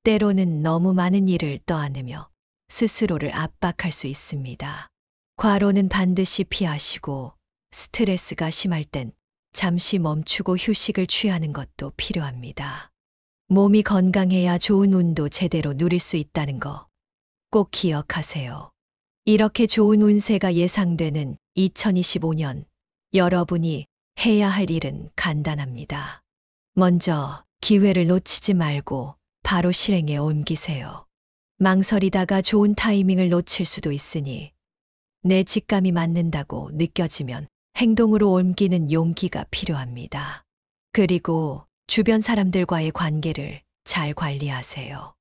때로는 너무 많은 일을 떠안으며 스스로를 압박할 수 있습니다. 과로는 반드시 피하시고 스트레스가 심할 땐 잠시 멈추고 휴식을 취하는 것도 필요합니다. 몸이 건강해야 좋은 운도 제대로 누릴 수 있다는 거 꼭 기억하세요. 이렇게 좋은 운세가 예상되는 2025년 여러분이 해야 할 일은 간단합니다. 먼저 기회를 놓치지 말고 바로 실행에 옮기세요. 망설이다가 좋은 타이밍을 놓칠 수도 있으니 내 직감이 맞는다고 느껴지면 행동으로 옮기는 용기가 필요합니다. 그리고 주변 사람들과의 관계를 잘 관리하세요.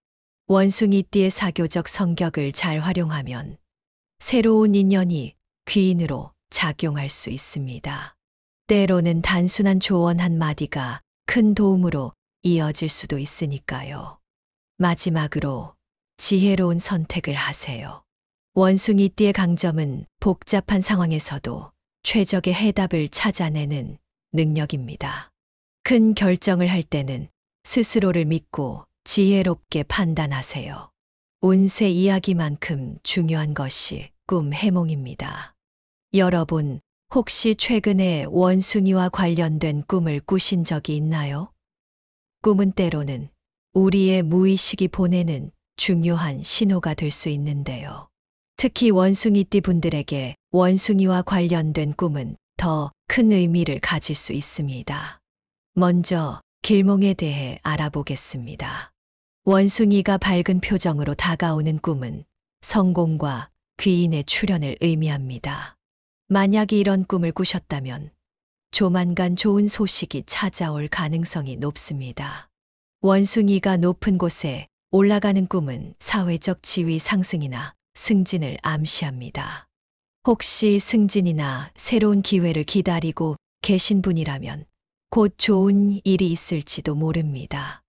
원숭이띠의 사교적 성격을 잘 활용하면 새로운 인연이 귀인으로 작용할 수 있습니다. 때로는 단순한 조언 한마디가 큰 도움으로 이어질 수도 있으니까요. 마지막으로 지혜로운 선택을 하세요. 원숭이띠의 강점은 복잡한 상황에서도 최적의 해답을 찾아내는 능력입니다. 큰 결정을 할 때는 스스로를 믿고 지혜롭게 판단하세요. 운세 이야기만큼 중요한 것이 꿈 해몽입니다. 여러분, 혹시 최근에 원숭이와 관련된 꿈을 꾸신 적이 있나요? 꿈은 때로는 우리의 무의식이 보내는 중요한 신호가 될 수 있는데요. 특히 원숭이띠 분들에게 원숭이와 관련된 꿈은 더 큰 의미를 가질 수 있습니다. 먼저 길몽에 대해 알아보겠습니다. 원숭이가 밝은 표정으로 다가오는 꿈은 성공과 귀인의 출현을 의미합니다. 만약 이런 꿈을 꾸셨다면 조만간 좋은 소식이 찾아올 가능성이 높습니다. 원숭이가 높은 곳에 올라가는 꿈은 사회적 지위 상승이나 승진을 암시합니다. 혹시 승진이나 새로운 기회를 기다리고 계신 분이라면 곧 좋은 일이 있을지도 모릅니다.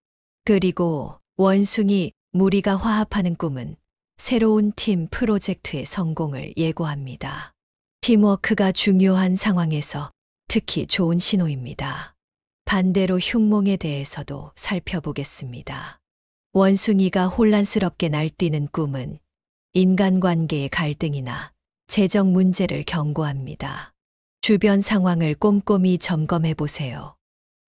그리고 원숭이 무리가 화합하는 꿈은 새로운 팀 프로젝트의 성공을 예고합니다. 팀워크가 중요한 상황에서 특히 좋은 신호입니다. 반대로 흉몽에 대해서도 살펴보겠습니다. 원숭이가 혼란스럽게 날뛰는 꿈은 인간관계의 갈등이나 재정 문제를 경고합니다. 주변 상황을 꼼꼼히 점검해 보세요.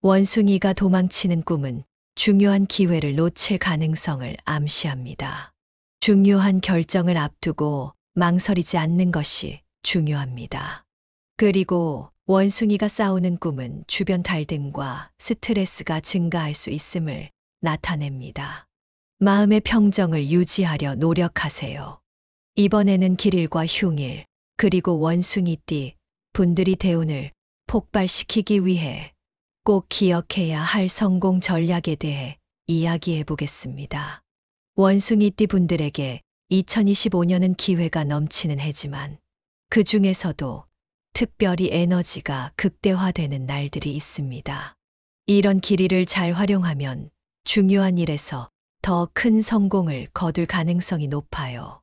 원숭이가 도망치는 꿈은 중요한 기회를 놓칠 가능성을 암시합니다. 중요한 결정을 앞두고 망설이지 않는 것이 중요합니다. 그리고 원숭이가 싸우는 꿈은 주변 갈등과 스트레스가 증가할 수 있음을 나타냅니다. 마음의 평정을 유지하려 노력하세요. 이번에는 기릴과 흉일, 그리고 원숭이띠 분들이 대운을 폭발시키기 위해 꼭 기억해야 할 성공 전략에 대해 이야기해 보겠습니다. 원숭이띠 분들에게 2025년은 기회가 넘치는 해지만 그 중에서도 특별히 에너지가 극대화되는 날들이 있습니다. 이런 기리를 잘 활용하면 중요한 일에서 더 큰 성공을 거둘 가능성이 높아요.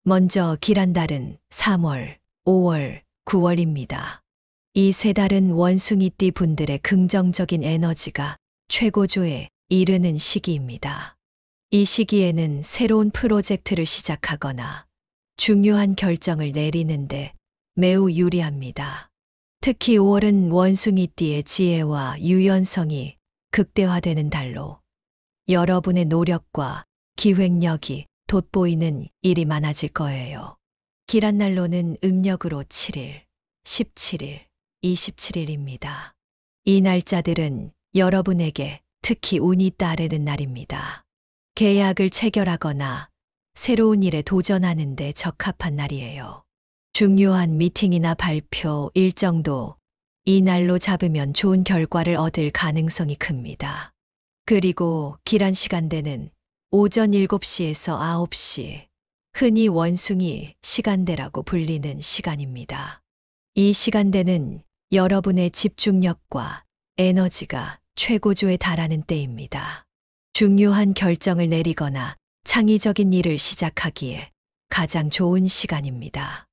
먼저 길한 달은 3월, 5월, 9월입니다. 이 세 달은 원숭이띠 분들의 긍정적인 에너지가 최고조에 이르는 시기입니다. 이 시기에는 새로운 프로젝트를 시작하거나 중요한 결정을 내리는데 매우 유리합니다. 특히 5월은 원숭이띠의 지혜와 유연성이 극대화되는 달로 여러분의 노력과 기획력이 돋보이는 일이 많아질 거예요. 길한 날로는 음력으로 7일, 17일, 27일입니다. 이 날짜들은 여러분에게 특히 운이 따르는 날입니다. 계약을 체결하거나 새로운 일에 도전하는 데 적합한 날이에요. 중요한 미팅이나 발표 일정도 이 날로 잡으면 좋은 결과를 얻을 가능성이 큽니다. 그리고 길한 시간대는 오전 7시에서 9시, 흔히 원숭이 시간대라고 불리는 시간입니다. 이 시간대는 여러분의 집중력과 에너지가 최고조에 달하는 때입니다. 중요한 결정을 내리거나 창의적인 일을 시작하기에 가장 좋은 시간입니다.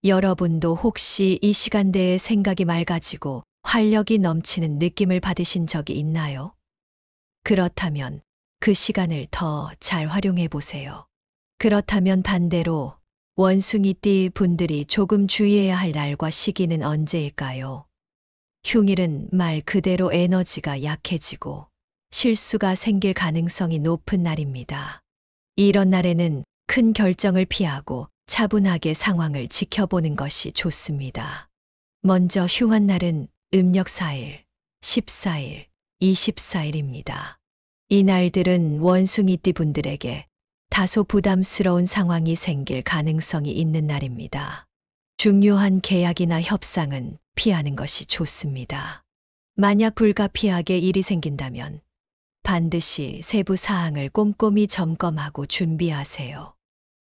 여러분도 혹시 이 시간대에 생각이 맑아지고 활력이 넘치는 느낌을 받으신 적이 있나요? 그렇다면 그 시간을 더 잘 활용해 보세요. 그렇다면 반대로 원숭이띠 분들이 조금 주의해야 할 날과 시기는 언제일까요? 흉일은 말 그대로 에너지가 약해지고 실수가 생길 가능성이 높은 날입니다. 이런 날에는 큰 결정을 피하고 차분하게 상황을 지켜보는 것이 좋습니다. 먼저 흉한 날은 음력 4일, 14일, 24일입니다. 이 날들은 원숭이띠 분들에게 다소 부담스러운 상황이 생길 가능성이 있는 날입니다. 중요한 계약이나 협상은 피하는 것이 좋습니다. 만약 불가피하게 일이 생긴다면 반드시 세부 사항을 꼼꼼히 점검하고 준비하세요.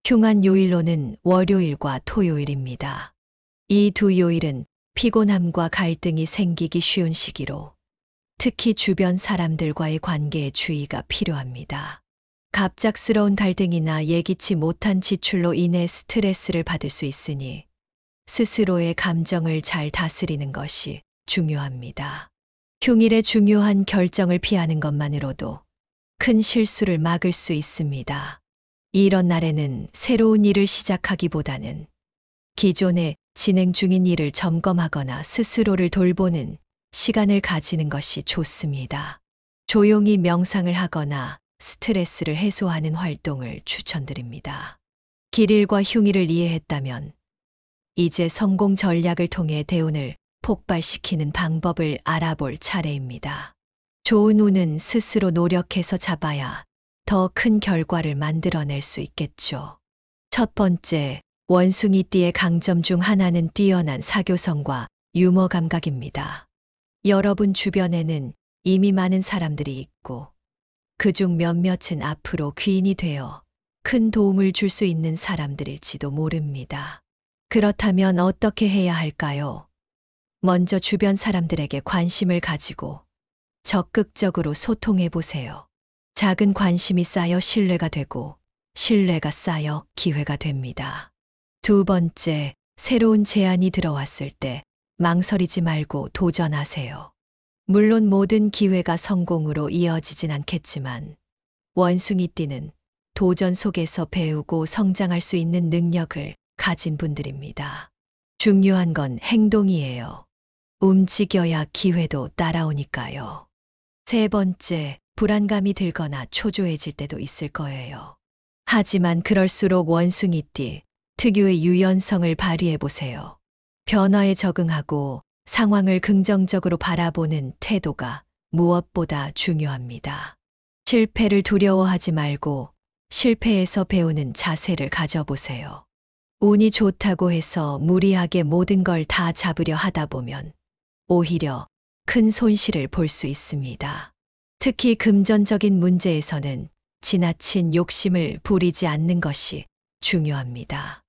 흉한 요일로는 월요일과 토요일입니다. 이 두 요일은 피곤함과 갈등이 생기기 쉬운 시기로 특히 주변 사람들과의 관계에 주의가 필요합니다. 갑작스러운 갈등이나 예기치 못한 지출로 인해 스트레스를 받을 수 있으니 스스로의 감정을 잘 다스리는 것이 중요합니다. 흉일의 중요한 결정을 피하는 것만으로도 큰 실수를 막을 수 있습니다. 이런 날에는 새로운 일을 시작하기보다는 기존에 진행 중인 일을 점검하거나 스스로를 돌보는 시간을 가지는 것이 좋습니다. 조용히 명상을 하거나 스트레스를 해소하는 활동을 추천드립니다. 길일과 흉일을 이해했다면 이제 성공 전략을 통해 대운을 폭발시키는 방법을 알아볼 차례입니다. 좋은 운은 스스로 노력해서 잡아야 더 큰 결과를 만들어낼 수 있겠죠. 첫 번째, 원숭이띠의 강점 중 하나는 뛰어난 사교성과 유머 감각입니다. 여러분 주변에는 이미 많은 사람들이 있고 그중 몇몇은 앞으로 귀인이 되어 큰 도움을 줄 수 있는 사람들일지도 모릅니다. 그렇다면 어떻게 해야 할까요? 먼저 주변 사람들에게 관심을 가지고 적극적으로 소통해 보세요. 작은 관심이 쌓여 신뢰가 되고 신뢰가 쌓여 기회가 됩니다. 두 번째, 새로운 제안이 들어왔을 때 망설이지 말고 도전하세요. 물론 모든 기회가 성공으로 이어지진 않겠지만 원숭이띠는 도전 속에서 배우고 성장할 수 있는 능력을 가진 분들입니다. 중요한 건 행동이에요. 움직여야 기회도 따라오니까요. 세 번째, 불안감이 들거나 초조해질 때도 있을 거예요. 하지만 그럴수록 원숭이띠 특유의 유연성을 발휘해 보세요. 변화에 적응하고 상황을 긍정적으로 바라보는 태도가 무엇보다 중요합니다. 실패를 두려워하지 말고 실패에서 배우는 자세를 가져보세요. 운이 좋다고 해서 무리하게 모든 걸 다 잡으려 하다 보면 오히려 큰 손실을 볼 수 있습니다. 특히 금전적인 문제에서는 지나친 욕심을 부리지 않는 것이 중요합니다.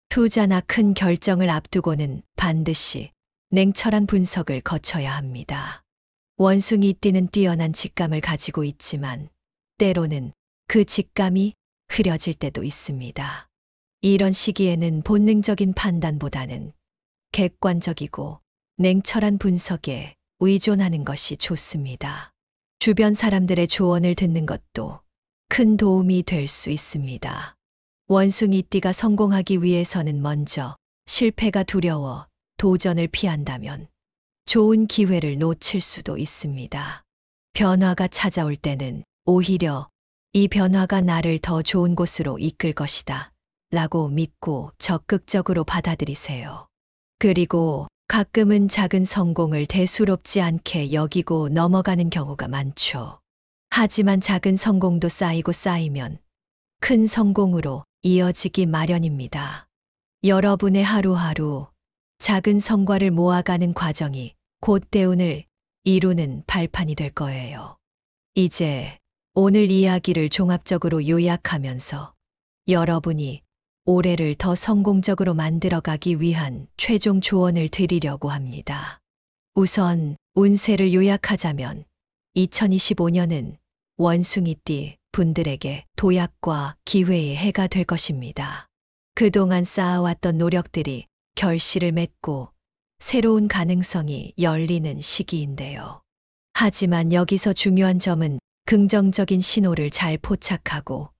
투자나 큰 결정을 앞두고는 반드시 냉철한 분석을 거쳐야 합니다. 원숭이띠는 뛰어난 직감을 가지고 있지만 때로는 그 직감이 흐려질 때도 있습니다. 이런 시기에는 본능적인 판단보다는 객관적이고 냉철한 분석에 의존하는 것이 좋습니다. 주변 사람들의 조언을 듣는 것도 큰 도움이 될 수 있습니다. 원숭이띠가 성공하기 위해서는 먼저 실패가 두려워 도전을 피한다면 좋은 기회를 놓칠 수도 있습니다. 변화가 찾아올 때는 오히려 이 변화가 나를 더 좋은 곳으로 이끌 것이다 라고 믿고 적극적으로 받아들이세요. 그리고 가끔은 작은 성공을 대수롭지 않게 여기고 넘어가는 경우가 많죠. 하지만 작은 성공도 쌓이고 쌓이면 큰 성공으로 이어지기 마련입니다. 여러분의 하루하루 작은 성과를 모아가는 과정이 곧 대운을 이루는 발판이 될 거예요. 이제 오늘 이야기를 종합적으로 요약하면서 여러분이 올해를 더 성공적으로 만들어가기 위한 최종 조언을 드리려고 합니다. 우선 운세를 요약하자면 2025년은 원숭이띠 분들에게 도약과 기회의 해가 될 것입니다. 그동안 쌓아왔던 노력들이 결실을 맺고 새로운 가능성이 열리는 시기인데요. 하지만 여기서 중요한 점은 긍정적인 신호를 잘 포착하고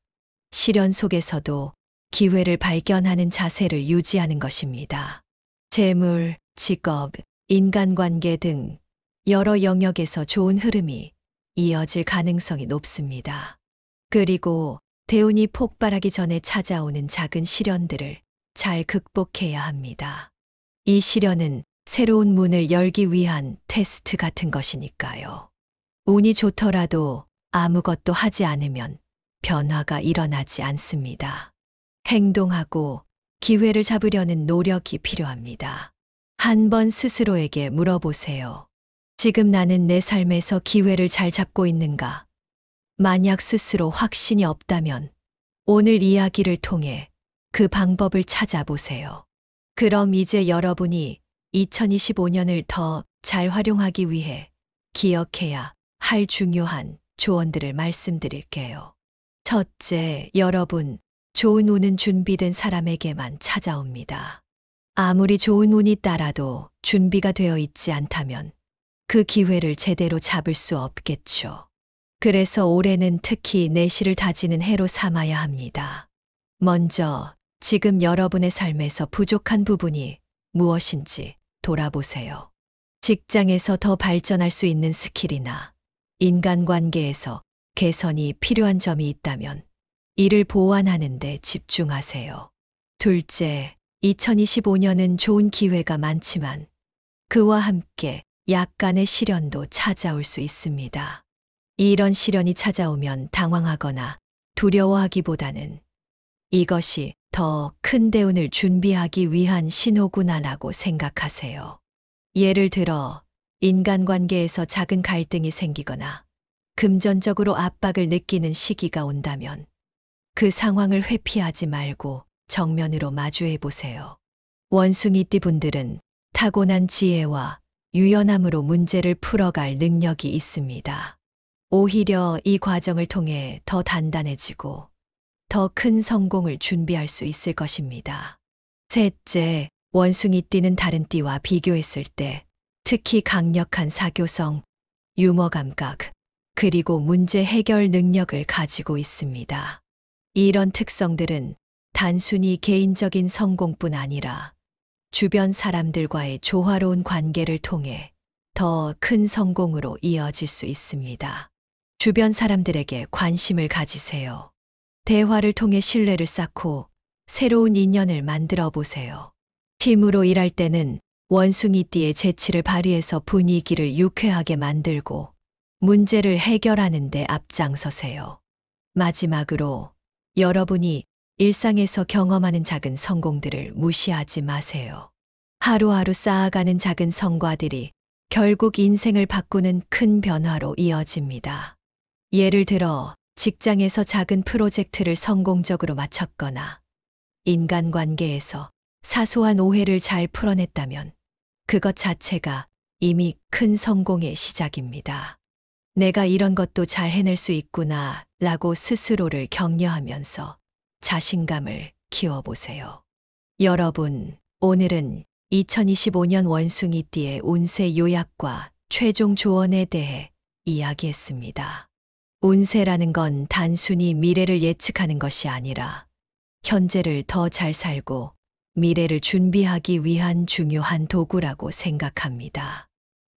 시련 속에서도 기회를 발견하는 자세를 유지하는 것입니다. 재물, 직업, 인간관계 등 여러 영역에서 좋은 흐름이 이어질 가능성이 높습니다. 그리고 대운이 폭발하기 전에 찾아오는 작은 시련들을 잘 극복해야 합니다. 이 시련은 새로운 문을 열기 위한 테스트 같은 것이니까요. 운이 좋더라도 아무것도 하지 않으면 변화가 일어나지 않습니다. 행동하고 기회를 잡으려는 노력이 필요합니다. 한번 스스로에게 물어보세요. 지금 나는 내 삶에서 기회를 잘 잡고 있는가? 만약 스스로 확신이 없다면 오늘 이야기를 통해 그 방법을 찾아보세요. 그럼 이제 여러분이 2025년을 더 잘 활용하기 위해 기억해야 할 중요한 조언들을 말씀드릴게요. 첫째, 여러분, 좋은 운은 준비된 사람에게만 찾아옵니다. 아무리 좋은 운이 따라도 준비가 되어 있지 않다면 그 기회를 제대로 잡을 수 없겠죠. 그래서 올해는 특히 내실을 다지는 해로 삼아야 합니다. 먼저 지금 여러분의 삶에서 부족한 부분이 무엇인지 돌아보세요. 직장에서 더 발전할 수 있는 스킬이나 인간관계에서 개선이 필요한 점이 있다면 이를 보완하는 데 집중하세요. 둘째, 2025년은 좋은 기회가 많지만 그와 함께 약간의 시련도 찾아올 수 있습니다. 이런 시련이 찾아오면 당황하거나 두려워하기보다는 이것이 더 큰 대운을 준비하기 위한 신호구나라고 생각하세요. 예를 들어 인간관계에서 작은 갈등이 생기거나 금전적으로 압박을 느끼는 시기가 온다면 그 상황을 회피하지 말고 정면으로 마주해 보세요. 원숭이띠 분들은 타고난 지혜와 유연함으로 문제를 풀어갈 능력이 있습니다. 오히려 이 과정을 통해 더 단단해지고 더 큰 성공을 준비할 수 있을 것입니다. 셋째, 원숭이띠는 다른 띠와 비교했을 때 특히 강력한 사교성, 유머 감각, 그리고 문제 해결 능력을 가지고 있습니다. 이런 특성들은 단순히 개인적인 성공뿐 아니라 주변 사람들과의 조화로운 관계를 통해 더 큰 성공으로 이어질 수 있습니다. 주변 사람들에게 관심을 가지세요. 대화를 통해 신뢰를 쌓고 새로운 인연을 만들어 보세요. 팀으로 일할 때는 원숭이띠의 재치를 발휘해서 분위기를 유쾌하게 만들고 문제를 해결하는 데 앞장서세요. 마지막으로 여러분이 일상에서 경험하는 작은 성공들을 무시하지 마세요. 하루하루 쌓아가는 작은 성과들이 결국 인생을 바꾸는 큰 변화로 이어집니다. 예를 들어 직장에서 작은 프로젝트를 성공적으로 마쳤거나 인간관계에서 사소한 오해를 잘 풀어냈다면 그것 자체가 이미 큰 성공의 시작입니다. 내가 이런 것도 잘 해낼 수 있구나 라고 스스로를 격려하면서 자신감을 키워보세요. 여러분, 오늘은 2025년 원숭이띠의 운세 요약과 최종 조언에 대해 이야기했습니다. 운세라는 건 단순히 미래를 예측하는 것이 아니라 현재를 더 잘 살고 미래를 준비하기 위한 중요한 도구라고 생각합니다.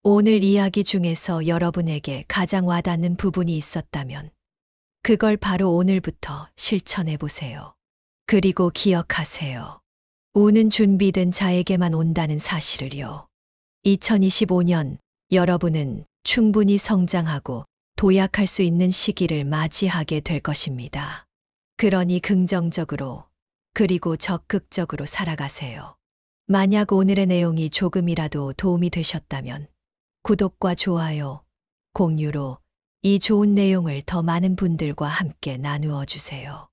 오늘 이야기 중에서 여러분에게 가장 와닿는 부분이 있었다면 그걸 바로 오늘부터 실천해 보세요. 그리고 기억하세요. 운은 준비된 자에게만 온다는 사실을요. 2025년 여러분은 충분히 성장하고 도약할 수 있는 시기를 맞이하게 될 것입니다. 그러니 긍정적으로 그리고 적극적으로 살아가세요. 만약 오늘의 내용이 조금이라도 도움이 되셨다면 구독과 좋아요, 공유로 이 좋은 내용을 더 많은 분들과 함께 나누어 주세요.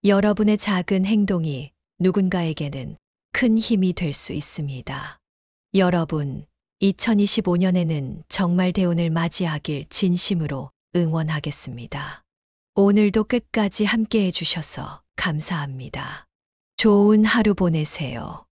여러분의 작은 행동이 누군가에게는 큰 힘이 될 수 있습니다. 여러분, 2025년에는 정말 대운을 맞이하길 진심으로 응원하겠습니다. 오늘도 끝까지 함께 해주셔서 감사합니다. 좋은 하루 보내세요.